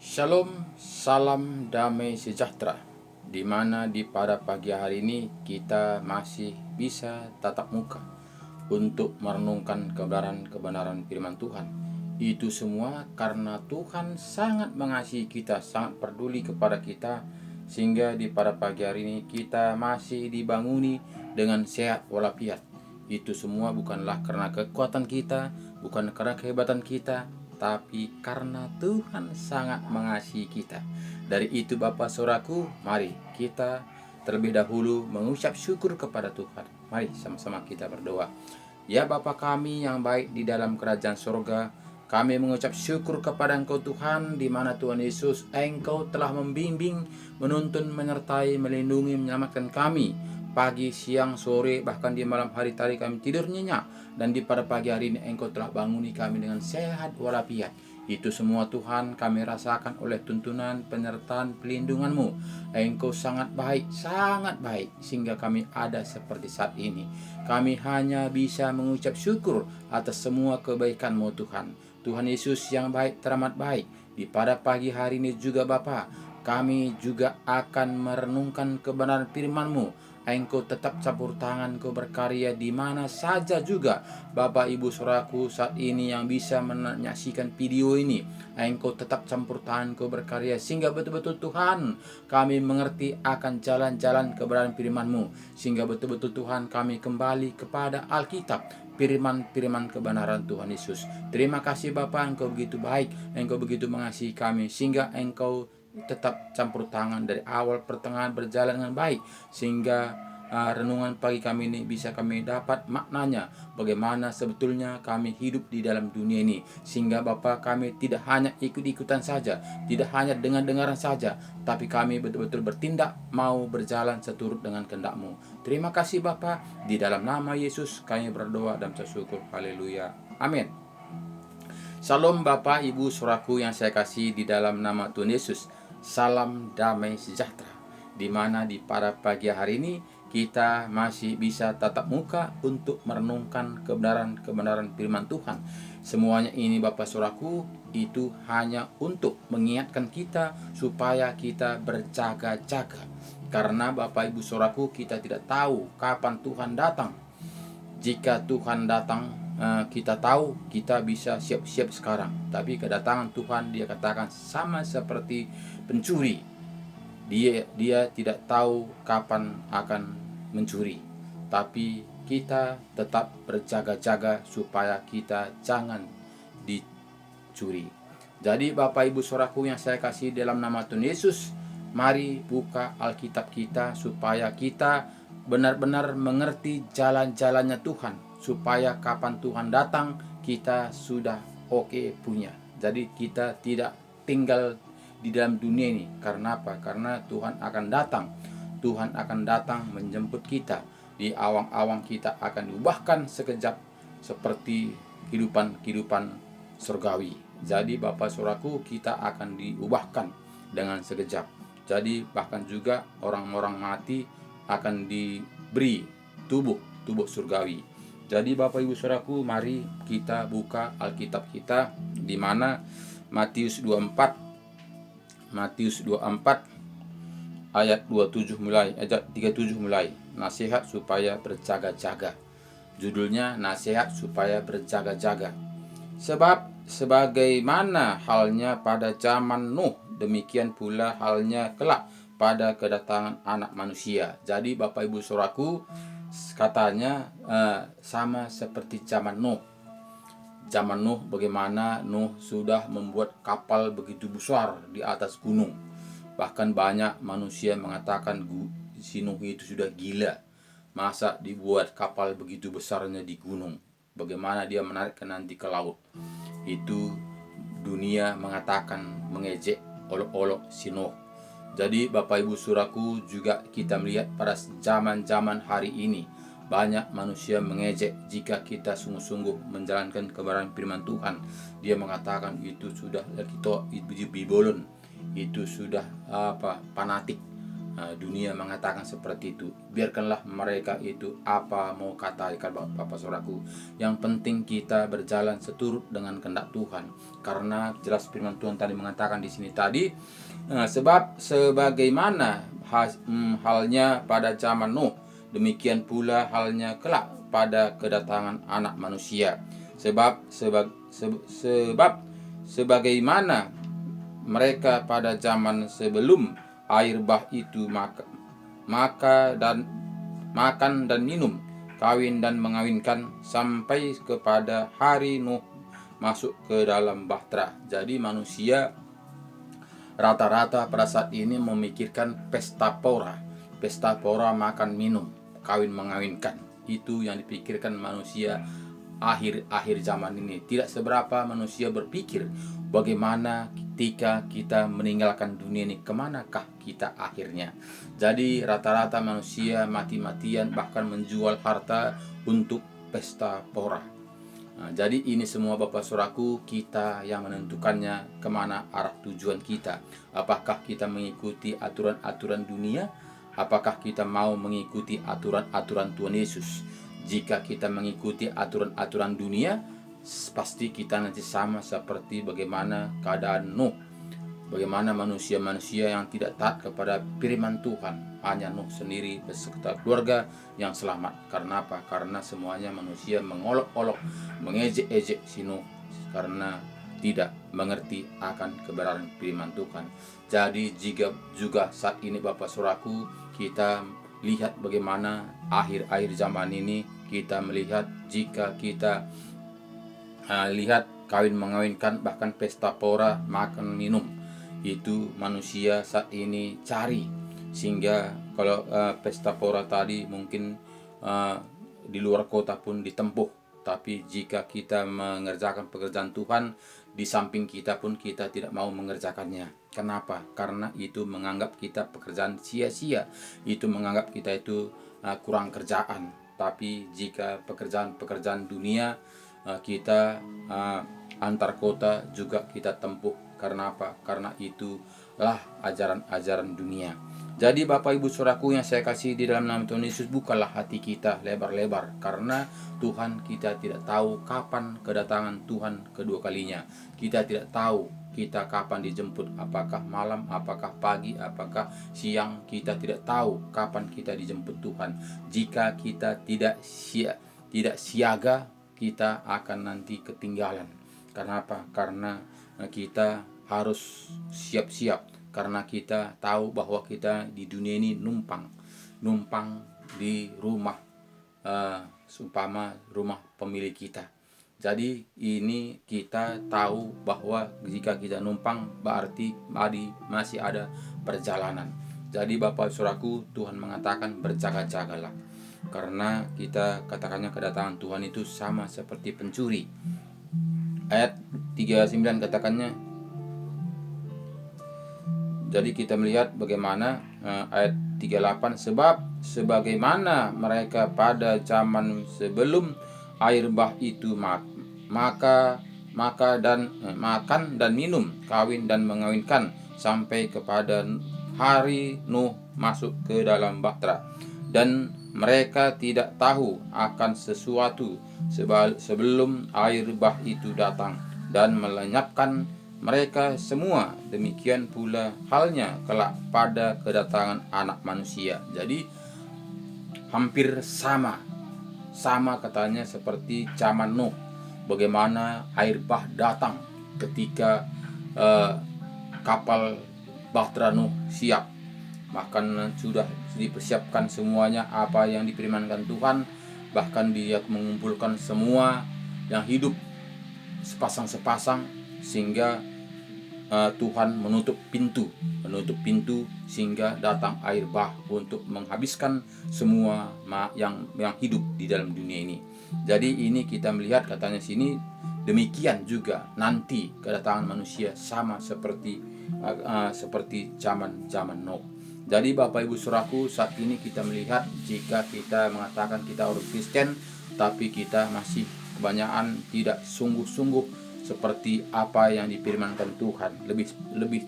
Shalom, salam damai sejahtera. Di mana pada pagi hari ini kita masih bisa tatap muka untuk merenungkan kebenaran-kebenaran firman Tuhan. Itu semua karena Tuhan sangat mengasihi kita, sangat peduli kepada kita, sehingga pada pagi hari ini kita masih dibanguni dengan sehat walafiat. Itu semua bukanlah karena kekuatan kita, bukan karena kehebatan kita, tapi karena Tuhan sangat mengasihi kita. Dari itu Bapak Saudaraku, mari kita terlebih dahulu mengucap syukur kepada Tuhan. Mari sama-sama kita berdoa. Ya Bapa kami yang baik di dalam kerajaan surga, kami mengucap syukur kepada Engkau Tuhan, di mana Tuhan Yesus Engkau telah membimbing, menuntun, menyertai, melindungi, menyelamatkan kami pagi, siang, sore, bahkan di malam hari tadi kami tidur nyenyak, dan pada pagi hari ini Engkau telah banguni kami dengan sehat walafiat. Itu semua Tuhan kami rasakan oleh tuntunan, penyertaan, pelindungan-Mu. Engkau sangat baik, sehingga kami ada seperti saat ini. Kami hanya bisa mengucap syukur atas semua kebaikan-Mu Tuhan. Tuhan Yesus yang baik, teramat baik. Pada pagi hari ini juga Bapa, kami juga akan merenungkan kebenaran firman-Mu. Engkau tetap campur tangan, Engkau berkarya di mana saja juga Bapak Ibu Saudaraku saat ini yang bisa menyaksikan video ini. Engkau tetap campur tangan, Engkau berkarya, sehingga betul-betul Tuhan kami mengerti akan jalan-jalan kebenaran firman-Mu, sehingga betul-betul Tuhan kami kembali kepada Alkitab, firman-firman kebenaran Tuhan Yesus. Terima kasih Bapa, Engkau begitu baik, Engkau begitu mengasihi kami, sehingga Engkau tetap campur tangan dari awal pertengahan berjalan dengan baik, sehingga renungan pagi kami ini bisa kami dapat maknanya bagaimana sebetulnya kami hidup di dalam dunia ini, sehingga Bapa kami tidak hanya ikut-ikutan saja, tidak hanya dengar-dengaran saja, tapi kami betul-betul bertindak, mau berjalan seturut dengan kehendak-Mu. Terima kasih Bapa, di dalam nama Yesus kami berdoa dan bersyukur. Haleluya, amin. Salam Bapak Ibu Saudaraku yang saya kasih di dalam nama Tuhan Yesus. Salam damai sejahtera. Di mana pada pagi hari ini kita masih bisa tatap muka untuk merenungkan kebenaran-kebenaran firman Tuhan. Semuanya ini Bapak Saudaraku itu hanya untuk mengingatkan kita supaya kita berjaga-jaga. Karena Bapak Ibu Saudaraku, kita tidak tahu kapan Tuhan datang. Jika Tuhan datang, kita tahu kita bisa siap-siap sekarang. Tapi kedatangan Tuhan, Dia katakan sama seperti pencuri. Dia tidak tahu kapan akan mencuri. Tapi kita tetap berjaga-jaga supaya kita jangan dicuri. Jadi Bapak Ibu Saudaraku yang saya kasih dalam nama Tuhan Yesus, mari buka Alkitab kita supaya kita benar-benar mengerti jalan-jalannya Tuhan, supaya kapan Tuhan datang kita sudah punya. Jadi kita tidak tinggal di dalam dunia ini. Karena apa? Karena Tuhan akan datang. Tuhan akan datang menjemput kita. Di awang-awang kita akan diubahkan sekejap seperti kehidupan surgawi. Jadi Bapak Saudaraku, kita akan diubahkan dengan sekejap. Jadi bahkan juga orang-orang mati akan diberi tubuh surgawi. Jadi Bapak Ibu Saudaraku, mari kita buka Alkitab kita di mana Matius 24 ayat 37 mulai, ayat 37 mulai. Nasihat supaya berjaga-jaga. Judulnya nasihat supaya berjaga-jaga. Sebab sebagaimana halnya pada zaman Nuh, demikian pula halnya kelak pada kedatangan anak manusia. Jadi Bapak Ibu Saudaraku, katanya sama seperti zaman Nuh. Zaman Nuh, bagaimana Nuh sudah membuat kapal begitu besar di atas gunung. Bahkan banyak manusia mengatakan si Nuh itu sudah gila. Masa dibuat kapal begitu besarnya di gunung? Bagaimana dia menarikkan nanti ke laut? Itu dunia mengatakan, mengejek, olok-olok si Nuh. Jadi Bapak Ibu Saudaraku, juga kita melihat pada zaman-zaman hari ini banyak manusia mengejek jika kita sungguh-sungguh menjalankan kebenaran firman Tuhan. Dia mengatakan itu sudah kita bibolon, itu sudah fanatik, dunia mengatakan seperti itu. Biarkanlah mereka itu apa mau katakan Bapak Saudaraku. Yang penting kita berjalan seturut dengan kehendak Tuhan. Karena jelas firman Tuhan tadi mengatakan di sini tadi, sebab sebagaimana halnya pada zaman Nuh, demikian pula halnya kelak pada kedatangan Anak Manusia. Sebab sebagaimana mereka pada zaman sebelum air bah itu makan dan minum, kawin dan mengawinkan, sampai kepada hari Nuh masuk ke dalam bahtera. Jadi manusia rata-rata pada saat ini memikirkan pesta pora makan minum, kawin mengawinkan. Itu yang dipikirkan manusia akhir zaman ini. Tidak seberapa manusia berpikir bagaimana ketika kita meninggalkan dunia ini, kemanakah kita akhirnya. Jadi rata-rata manusia mati-matian bahkan menjual harta untuk pesta pora. Jadi ini semua Bapak Saudaraku, kita yang menentukannya kemana arah tujuan kita. Apakah kita mengikuti aturan-aturan dunia? Apakah kita mau mengikuti aturan-aturan Tuhan Yesus? Jika kita mengikuti aturan-aturan dunia, pasti kita nanti sama seperti bagaimana keadaan Nuh. Bagaimana manusia-manusia yang tidak taat kepada firman Tuhan. Hanya Nuh sendiri beserta keluarga yang selamat. Karena apa? Karena semuanya manusia mengolok-olok, mengejek-ejek si Nuh, karena tidak mengerti akan kebenaran firman Tuhan. Jadi jika juga saat ini Bapak Saudaraku, kita lihat bagaimana akhir-akhir zaman ini, kita melihat jika kita lihat kawin mengawinkan, bahkan pesta pora makan minum, itu manusia saat ini cari. Sehingga kalau pesta pora tadi mungkin di luar kota pun ditempuh, tapi jika kita mengerjakan pekerjaan Tuhan, di samping kita pun kita tidak mau mengerjakannya. Kenapa? Karena itu menganggap kita pekerjaan sia-sia, itu menganggap kita itu kurang kerjaan. Tapi jika pekerjaan-pekerjaan dunia kita antar kota juga kita tempuh. Karena apa? Karena itulah ajaran-ajaran dunia. Jadi Bapak Ibu Saudaraku yang saya kasih di dalam nama Tuhan Yesus, bukalah hati kita lebar-lebar. Karena Tuhan, kita tidak tahu kapan kedatangan Tuhan kedua kalinya. Kita tidak tahu kita kapan dijemput, apakah malam, apakah pagi, apakah siang. Kita tidak tahu kapan kita dijemput Tuhan. Jika kita tidak siaga, kita akan nanti ketinggalan. Kenapa? Karena kita harus siap-siap. Karena kita tahu bahwa kita di dunia ini numpang di rumah, seumpama rumah pemilik kita. Jadi ini kita tahu bahwa jika kita numpang berarti masih ada perjalanan. Jadi Bapak Saudaraku, Tuhan mengatakan berjaga-jagalah. Karena kita katakannya kedatangan Tuhan itu sama seperti pencuri. Ayat 39 katakannya. Jadi kita melihat bagaimana ayat 38, sebab sebagaimana mereka pada zaman sebelum air bah itu makan dan minum, kawin dan mengawinkan, sampai kepada hari Nuh masuk ke dalam bahtera. Dan mereka tidak tahu akan sesuatu sebelum air bah itu datang dan melenyapkan mereka semua. Demikian pula halnya kelak pada kedatangan Anak Manusia. Jadi hampir sama katanya seperti zaman Nuh. Bagaimana air bah datang ketika kapal bahtera Nuh siap. Bahkan sudah dipersiapkan semuanya apa yang difirmankan Tuhan. Bahkan dia mengumpulkan semua yang hidup sepasang-sepasang, sehingga Tuhan menutup pintu sehingga datang air bah untuk menghabiskan semua yang hidup di dalam dunia ini. Jadi ini kita melihat katanya sini, demikian juga nanti kedatangan manusia sama seperti zaman Nuh. Jadi Bapak Ibu Saudaraku, saat ini kita melihat jika kita mengatakan kita orang Kristen, tapi kita masih kebanyakan tidak sungguh-sungguh seperti apa yang difirmankan Tuhan. Lebih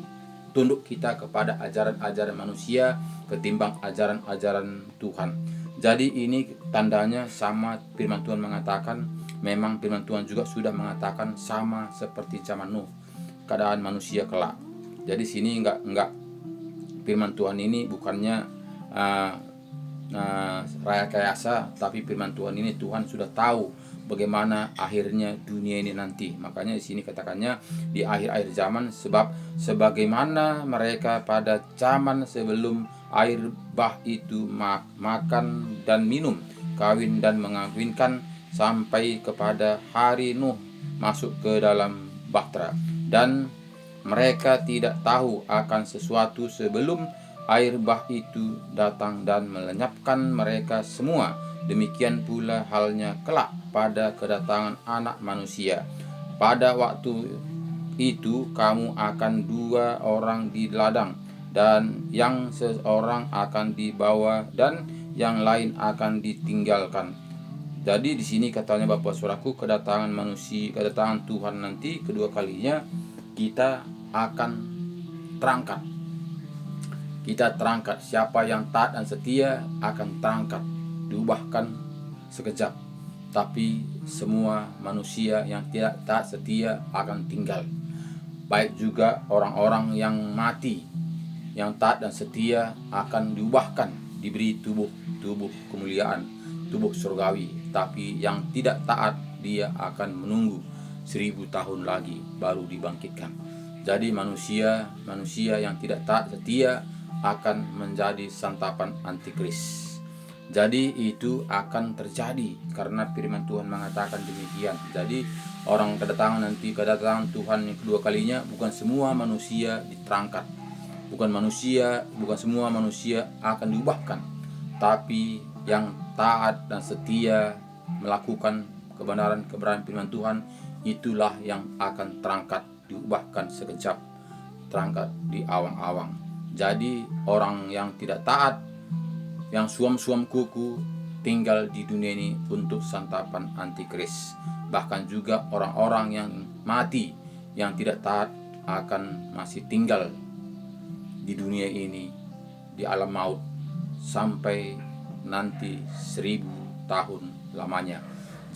tunduk kita kepada ajaran-ajaran manusia ketimbang ajaran-ajaran Tuhan. Jadi ini tandanya sama firman Tuhan mengatakan, memang firman Tuhan juga sudah mengatakan sama seperti zaman Nuh, keadaan manusia kelak. Jadi sini enggak firman Tuhan ini bukannya rekayasa, tapi firman Tuhan ini Tuhan sudah tahu bagaimana akhirnya dunia ini nanti. Makanya di sini katakannya di akhir-akhir zaman, sebab sebagaimana mereka pada zaman sebelum air bah itu makan dan minum, kawin dan mengawinkan, sampai kepada hari Nuh masuk ke dalam bahtera, dan mereka tidak tahu akan sesuatu sebelum air bah itu datang dan melenyapkan mereka semua. Demikian pula halnya kelak pada kedatangan Anak Manusia. Pada waktu itu kamu akan 2 orang di ladang, dan yang seorang akan dibawa dan yang lain akan ditinggalkan. Jadi di sini katanya Bapak Saudaraku, kedatangan Tuhan nanti kedua kalinya, kita akan terangkat. Kita terangkat, siapa yang taat dan setia akan terangkat, diubahkan sekejap. Tapi semua manusia yang tidak taat setia akan tinggal. Baik juga orang-orang yang mati, yang taat dan setia akan diubahkan, diberi tubuh kemuliaan, tubuh surgawi. Tapi yang tidak taat, dia akan menunggu 1000 tahun lagi baru dibangkitkan. Jadi manusia yang tidak taat setia akan menjadi santapan antikris. Jadi itu akan terjadi karena firman Tuhan mengatakan demikian. Jadi kedatangan Tuhan yang kedua kalinya, bukan semua manusia diterangkat, bukan semua manusia akan diubahkan, tapi yang taat dan setia melakukan kebenaran firman Tuhan, itulah yang akan terangkat, diubahkan sekejap, terangkat di awang-awang. Jadi orang yang tidak taat, yang suam-suam kuku, tinggal di dunia ini untuk santapan antikris. Bahkan juga orang-orang yang mati, yang tidak taat, akan masih tinggal di dunia ini, di alam maut, sampai nanti 1000 tahun lamanya.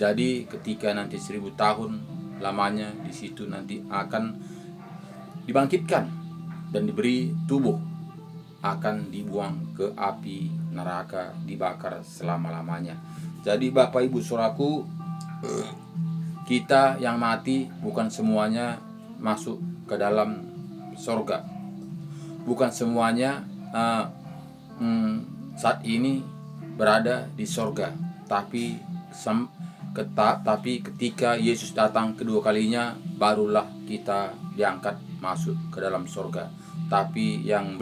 Jadi ketika nanti 1000 tahun lamanya, di situ nanti akan dibangkitkan dan diberi tubuh, akan dibuang ke api neraka, dibakar selama-lamanya. Jadi Bapak Ibu Saudaraku, kita yang mati bukan semuanya masuk ke dalam sorga, bukan semuanya saat ini berada di sorga, tapi ketika Yesus datang kedua kalinya, barulah kita diangkat masuk ke dalam sorga. Tapi yang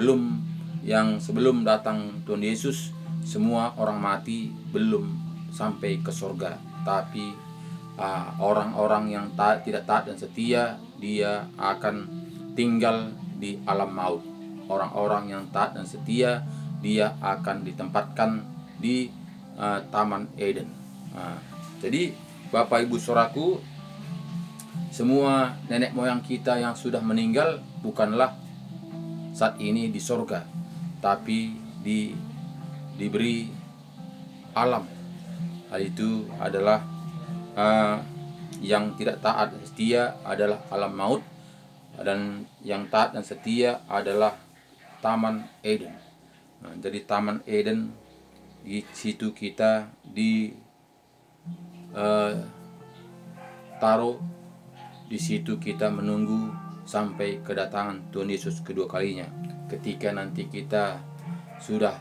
sebelum datang Tuhan Yesus, semua orang mati belum sampai ke sorga. Tapi orang-orang yang tidak taat dan setia, dia akan tinggal di alam maut. Orang-orang yang taat dan setia, dia akan ditempatkan di Taman Eden. Jadi Bapak Ibu Saudaraku, semua nenek moyang kita yang sudah meninggal bukanlah saat ini di sorga, tapi diberi alam. Hal itu adalah yang tidak taat dan setia adalah alam maut, dan yang taat dan setia adalah Taman Eden. Jadi Taman Eden, di situ kita taruh, di situ kita menunggu sampai kedatangan Tuhan Yesus kedua kalinya. Ketika nanti kita sudah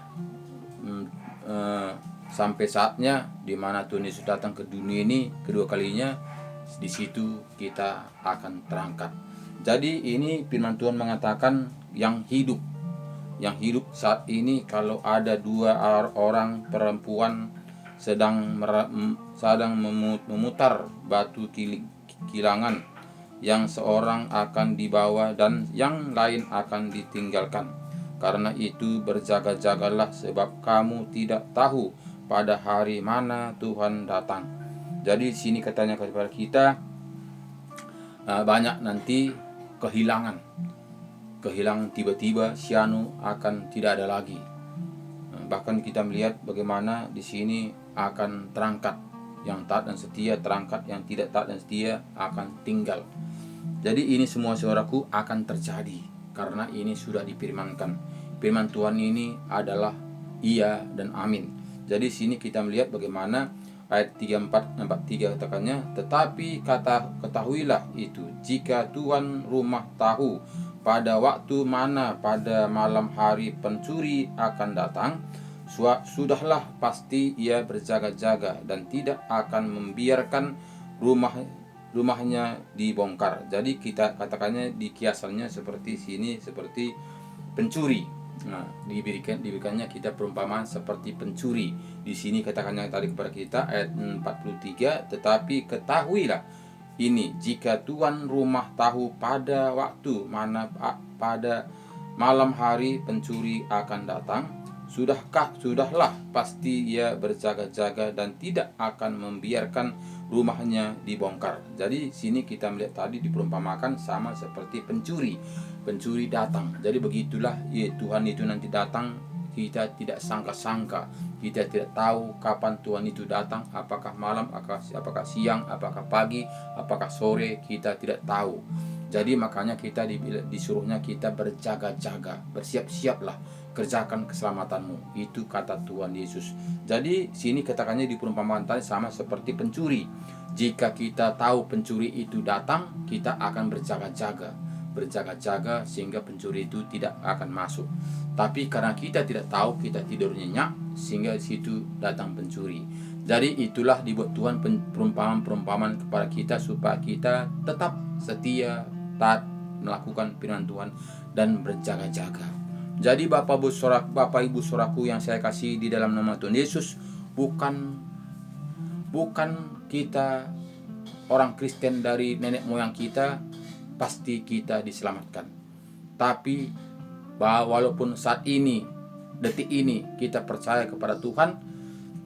sampai saatnya di mana Tuhan Yesus datang ke dunia ini kedua kalinya, di situ kita akan terangkat. Jadi ini firman Tuhan mengatakan yang hidup saat ini, kalau ada 2 orang perempuan sedang memutar batu kilangan, yang seorang akan dibawa dan yang lain akan ditinggalkan. Karena itu berjaga-jagalah, sebab kamu tidak tahu pada hari mana Tuhan datang. Jadi sini katanya kepada kita, banyak nanti kehilangan. kehilangan tiba-tiba, sianu akan tidak ada lagi. Bahkan kita melihat bagaimana di sini akan terangkat yang taat dan setia, terangkat yang tidak taat dan setia akan tinggal. Jadi ini semua saudaraku akan terjadi karena ini sudah difirmankan. Firman Tuhan ini adalah iya dan amin. Jadi sini kita melihat bagaimana ayat 34-43 katakannya, tetapi ketahuilah itu, jika tuan rumah tahu pada waktu mana pada malam hari pencuri akan datang, sudahlah pasti ia berjaga-jaga dan tidak akan membiarkan rumahnya dibongkar. Jadi kita katakannya di kiasannya seperti sini, seperti pencuri. Nah, diberikannya kita perumpamaan seperti pencuri. Di sini katakannya tadi kepada kita ayat 43, tetapi ketahuilah ini, jika tuan rumah tahu pada waktu mana pada malam hari pencuri akan datang, sudahlah pasti ia berjaga-jaga dan tidak akan membiarkan rumahnya dibongkar. Jadi sini kita melihat tadi diperumpamakan sama seperti pencuri datang. Jadi begitulah Tuhan itu nanti datang, kita tidak sangka-sangka, kita tidak tahu kapan Tuhan itu datang, apakah malam, apakah siang, apakah pagi, apakah sore, kita tidak tahu. Jadi makanya kita disuruhnya kita berjaga-jaga, bersiap-siaplah, kerjakan keselamatanmu. Itu kata Tuhan Yesus. Jadi sini katakannya di perumpamaan tadi sama seperti pencuri. Jika kita tahu pencuri itu datang, kita akan berjaga-jaga sehingga pencuri itu tidak akan masuk. Tapi karena kita tidak tahu, kita tidur nyenyak sehingga di situ datang pencuri. Jadi itulah dibuat Tuhan perumpamaan kepada kita supaya kita tetap setia, taat, melakukan firman Tuhan dan berjaga-jaga. Jadi Bapak Ibu Saudaraku yang saya kasih di dalam nama Tuhan Yesus, bukan kita orang Kristen dari nenek moyang kita pasti kita diselamatkan. Tapi walaupun saat ini, detik ini kita percaya kepada Tuhan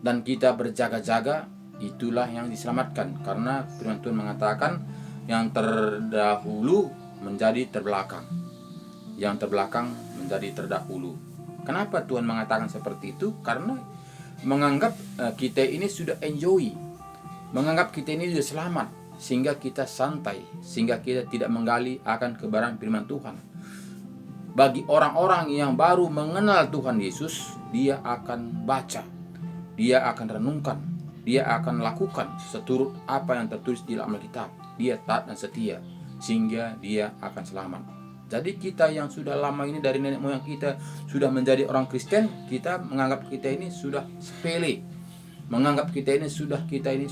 dan kita berjaga-jaga, itulah yang diselamatkan. Karena firman Tuhan mengatakan yang terdahulu menjadi terbelakang, yang terbelakang menjadi terdahulu. Kenapa Tuhan mengatakan seperti itu? Karena menganggap kita ini sudah enjoy, menganggap kita ini sudah selamat, sehingga kita santai, sehingga kita tidak menggali akan kebenaran firman Tuhan. Bagi orang-orang yang baru mengenal Tuhan Yesus, dia akan baca, dia akan renungkan, dia akan lakukan seturut apa yang tertulis di dalam Alkitab. Dia taat dan setia sehingga dia akan selamat. Jadi kita yang sudah lama ini dari nenek moyang kita sudah menjadi orang Kristen, kita menganggap kita ini sudah sepele, menganggap kita ini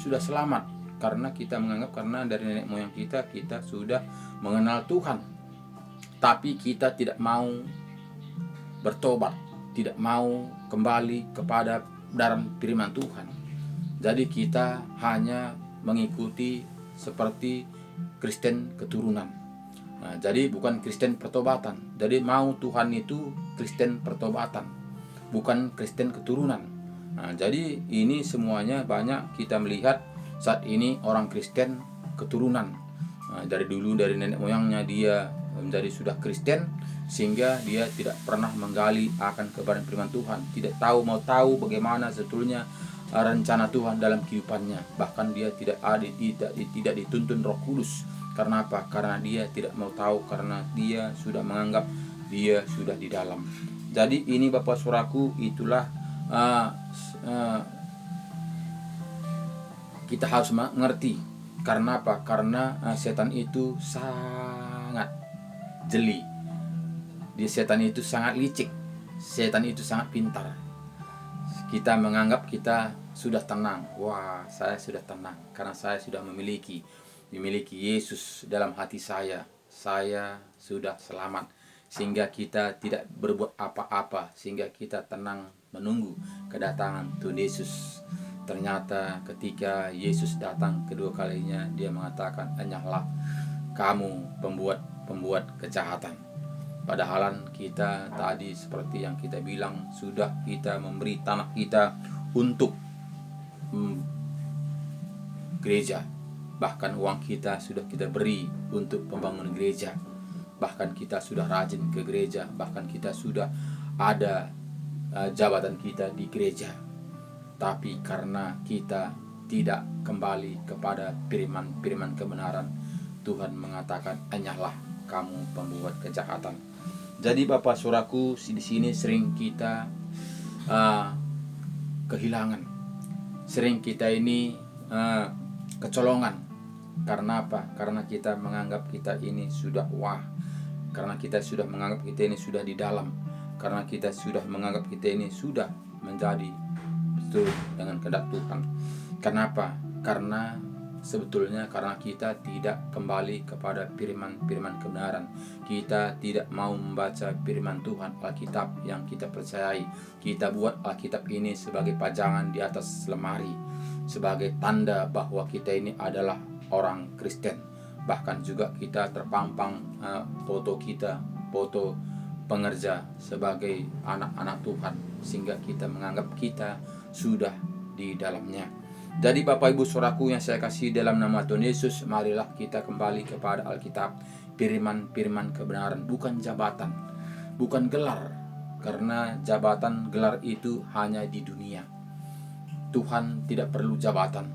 sudah selamat, karena kita menganggap karena dari nenek moyang kita sudah mengenal Tuhan. Tapi kita tidak mau bertobat, tidak mau kembali kepada dalam firman Tuhan. Jadi kita hanya mengikuti seperti Kristen keturunan. Nah, jadi bukan Kristen pertobatan. Jadi mau Tuhan itu Kristen pertobatan, bukan Kristen keturunan. Nah, jadi ini semuanya banyak kita melihat saat ini orang Kristen keturunan. Nah, dari dulu dari nenek moyangnya dia menjadi sudah Kristen, sehingga dia tidak pernah menggali akan kebenaran firman Tuhan, tidak mau tahu bagaimana sebetulnya rencana Tuhan dalam kehidupannya. Bahkan dia tidak dituntun Roh Kudus. Karena apa? Karena dia tidak mau tahu, karena dia sudah menganggap dia sudah di dalam. Jadi ini Bapak Saudaraku, itulah kita harus mengerti. Karena apa? Karena setan itu sangat jeli. Setan itu sangat licik. Setan itu sangat pintar. Kita menganggap kita sudah tenang. Wah, saya sudah tenang karena saya sudah memiliki Yesus dalam hati saya. Saya sudah selamat, sehingga kita tidak berbuat apa-apa, sehingga kita tenang menunggu kedatangan Tuhan Yesus. Ternyata ketika Yesus datang kedua kalinya, dia mengatakan, "Enyahlah kamu pembuat kejahatan." Padahal kita tadi seperti yang kita bilang, sudah kita memberi tanah kita untuk gereja. Bahkan uang kita sudah kita beri untuk pembangunan gereja. bahkan kita sudah rajin ke gereja, bahkan kita sudah ada jabatan kita di gereja. Tapi karena kita tidak kembali kepada firman kebenaran, Tuhan mengatakan, hanyalah kamu pembuat kejahatan. Jadi Bapak Saudaraku, di sini sering kita kehilangan, sering kita ini kecolongan. Karena apa? Karena kita menganggap kita ini sudah karena kita sudah menganggap kita ini sudah di dalam, karena kita sudah menganggap kita ini sudah menjadi betul dengan kehendak Tuhan. Kenapa? Karena sebetulnya karena kita tidak kembali kepada firman kebenaran. Kita tidak mau membaca firman Tuhan, Alkitab yang kita percayai. Kita buat Alkitab ini sebagai pajangan di atas lemari, sebagai tanda bahwa kita ini adalah orang Kristen. Bahkan juga kita terpampang foto kita, foto pengerja sebagai anak-anak Tuhan, sehingga kita menganggap kita sudah di dalamnya. Jadi Bapak Ibu Saudaraku yang saya kasih dalam nama Tuhan Yesus, marilah kita kembali kepada Alkitab, firman kebenaran, bukan jabatan, bukan gelar. Karena jabatan, gelar itu hanya di dunia. Tuhan tidak perlu jabatan,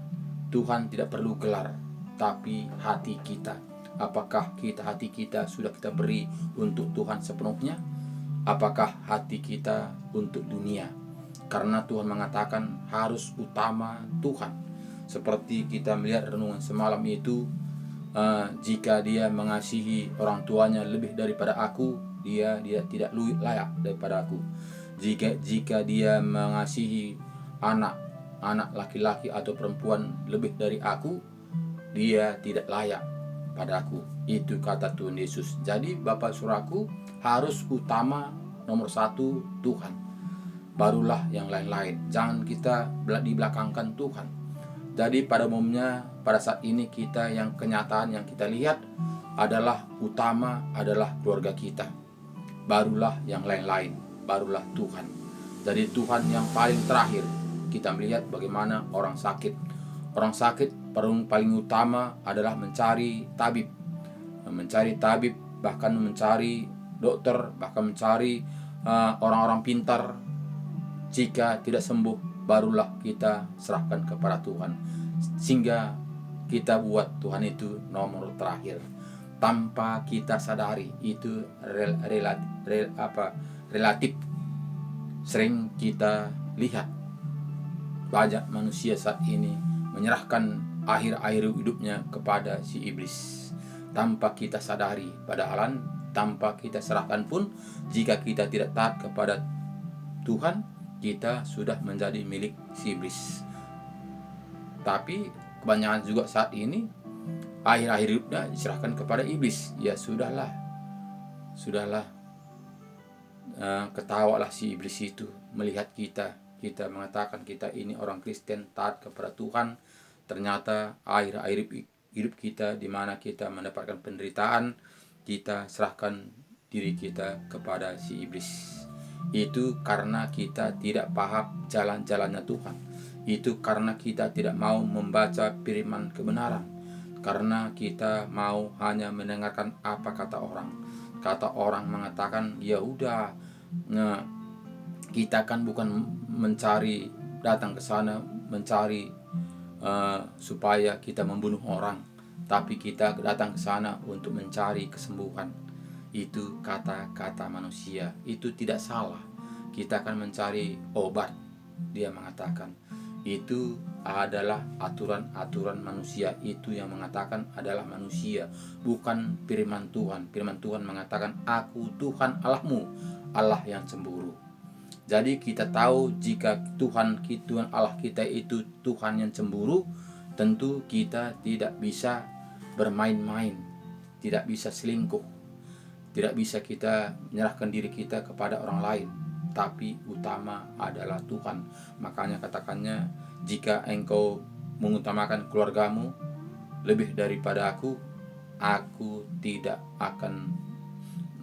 Tuhan tidak perlu gelar, tapi hati kita. Apakah hati kita sudah kita beri untuk Tuhan sepenuhnya? Apakah hati kita untuk dunia? Karena Tuhan mengatakan harus utama Tuhan. Seperti kita melihat renungan semalam itu, jika dia mengasihi orang tuanya lebih daripada aku, dia tidak layak daripada aku. Jika dia mengasihi anak laki-laki atau perempuan lebih dari aku, dia tidak layak padaku. Itu kata Tuhan Yesus. Jadi Bapak Saudaraku, harus utama nomor satu Tuhan, barulah yang lain-lain. Jangan kita dibelakangkan Tuhan. Jadi pada umumnya pada saat ini kita yang kenyataan yang kita lihat adalah utama adalah keluarga kita, barulah yang lain-lain, barulah Tuhan. Jadi Tuhan yang paling terakhir. Kita melihat bagaimana orang sakit paling utama adalah mencari tabib, bahkan mencari dokter, bahkan mencari orang-orang pintar. Jika tidak sembuh, barulah kita serahkan kepada Tuhan, sehingga kita buat Tuhan itu nomor terakhir tanpa kita sadari. Itu relatif. Sering kita lihat banyak manusia saat ini menyerahkan akhir hidupnya kepada si iblis tanpa kita sadari. Padahal tanpa kita serahkan pun, jika kita tidak taat kepada Tuhan, kita sudah menjadi milik si iblis. Tapi kebanyakan juga saat ini akhir hidupnya diserahkan kepada iblis. Ya sudahlah, ketawalah si iblis itu melihat kita mengatakan kita ini orang Kristen taat kepada Tuhan. Ternyata akhir hidup kita di mana kita mendapatkan penderitaan, kita serahkan diri kita kepada si iblis. Itu karena kita tidak paham jalan-jalannya Tuhan. Itu karena kita tidak mau membaca firman kebenaran. Karena kita mau hanya mendengarkan apa kata orang. Kata orang mengatakan, ya udah, kita kan bukan datang ke sana mencari supaya kita membunuh orang, tapi kita datang ke sana untuk mencari kesembuhan. Itu kata-kata manusia, itu tidak salah. Kita akan mencari obat, dia mengatakan. Itu adalah aturan manusia. Itu yang mengatakan adalah manusia, bukan firman Tuhan. Firman Tuhan mengatakan, aku Tuhan Allahmu, Allah yang cemburu. Jadi kita tahu jika Tuhan Allah kita itu Tuhan yang cemburu, tentu kita tidak bisa bermain-main, tidak bisa selingkuh, tidak bisa kita menyerahkan diri kita kepada orang lain, tapi utama adalah Tuhan. Makanya katakannya, jika engkau mengutamakan keluargamu lebih daripada aku tidak akan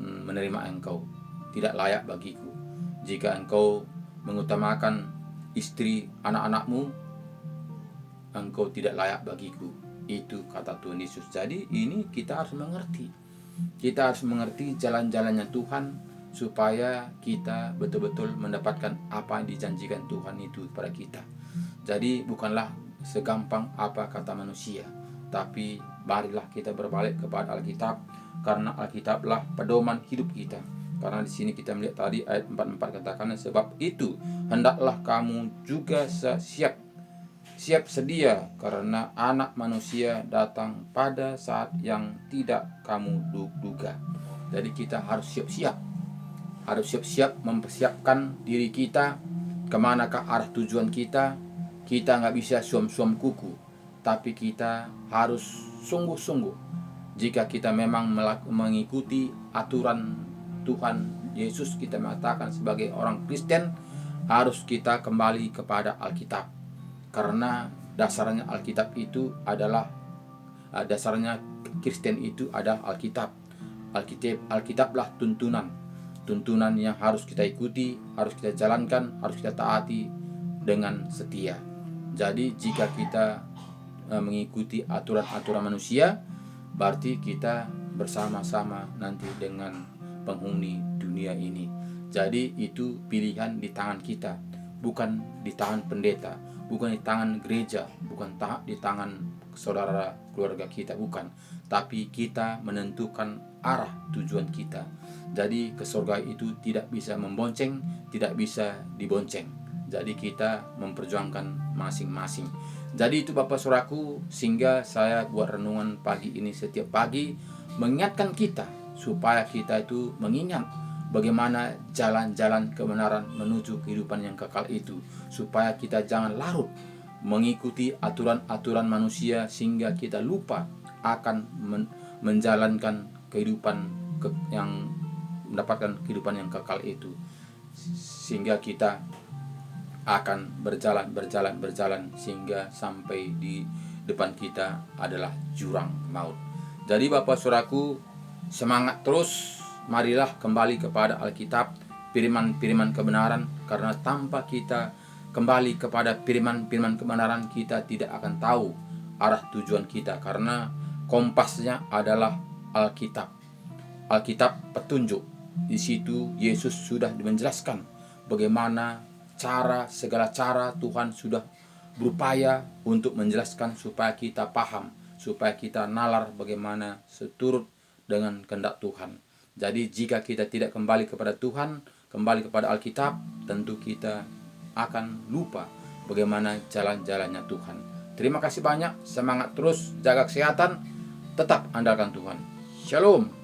menerima engkau, tidak layak bagiku. Jika engkau mengutamakan istri anak-anakmu, engkau tidak layak bagiku. Itu kata Tuhan Yesus. Jadi ini kita harus mengerti Kita harus mengerti jalan-jalannya Tuhan supaya kita betul-betul mendapatkan apa yang dijanjikan Tuhan itu kepada kita. Jadi bukanlah segampang apa kata manusia, tapi marilah kita berbalik kepada Alkitab, karena Alkitablah pedoman hidup kita. Karena di sini kita melihat tadi ayat 44 katakan, sebab itu hendaklah kamu juga siap sedia, karena anak manusia datang pada saat yang tidak kamu duga. Jadi kita harus siap-siap mempersiapkan diri kita kemanakah arah tujuan kita. Kita nggak bisa suam-suam kuku, tapi kita harus sungguh-sungguh. Jika kita memang mengikuti aturan Tuhan Yesus, kita mengatakan sebagai orang Kristen harus kita kembali kepada Alkitab, karena dasarnya Alkitab itu adalah dasarnya Kristen itu adalah Alkitab. Alkitablah tuntunan yang harus kita ikuti, harus kita jalankan, harus kita taati dengan setia. Jadi jika kita mengikuti aturan-aturan manusia, berarti kita bersama-sama nanti dengan penghuni dunia ini. Jadi itu pilihan di tangan kita, bukan di tangan pendeta, bukan di tangan gereja, bukan di tangan saudara keluarga kita, bukan. Tapi kita menentukan arah tujuan kita. Jadi ke surga itu tidak bisa membonceng, tidak bisa dibonceng. Jadi kita memperjuangkan masing-masing. Jadi itu Bapak Saudaraku, sehingga saya buat renungan pagi ini setiap pagi mengingatkan kita supaya kita itu mengingat bagaimana jalan-jalan kebenaran menuju kehidupan yang kekal itu, supaya kita jangan larut mengikuti aturan-aturan manusia sehingga kita lupa akan menjalankan kehidupan yang mendapatkan kehidupan yang kekal itu, sehingga kita akan berjalan sehingga sampai di depan kita adalah jurang maut. Jadi Bapak Saudaraku, semangat terus, marilah kembali kepada Alkitab, firman-firman kebenaran, karena tanpa kita kembali kepada firman-firman kebenaran, kita tidak akan tahu arah tujuan kita, karena kompasnya adalah Alkitab. Alkitab petunjuk. Di situ Yesus sudah menjelaskan bagaimana segala cara Tuhan sudah berupaya untuk menjelaskan supaya kita paham, supaya kita nalar bagaimana seturut dengan kehendak Tuhan. Jadi jika kita tidak kembali kepada Tuhan, kembali kepada Alkitab, tentu kita akan lupa bagaimana jalan-jalannya Tuhan. Terima kasih banyak, semangat terus, jaga kesehatan, tetap andalkan Tuhan. Shalom.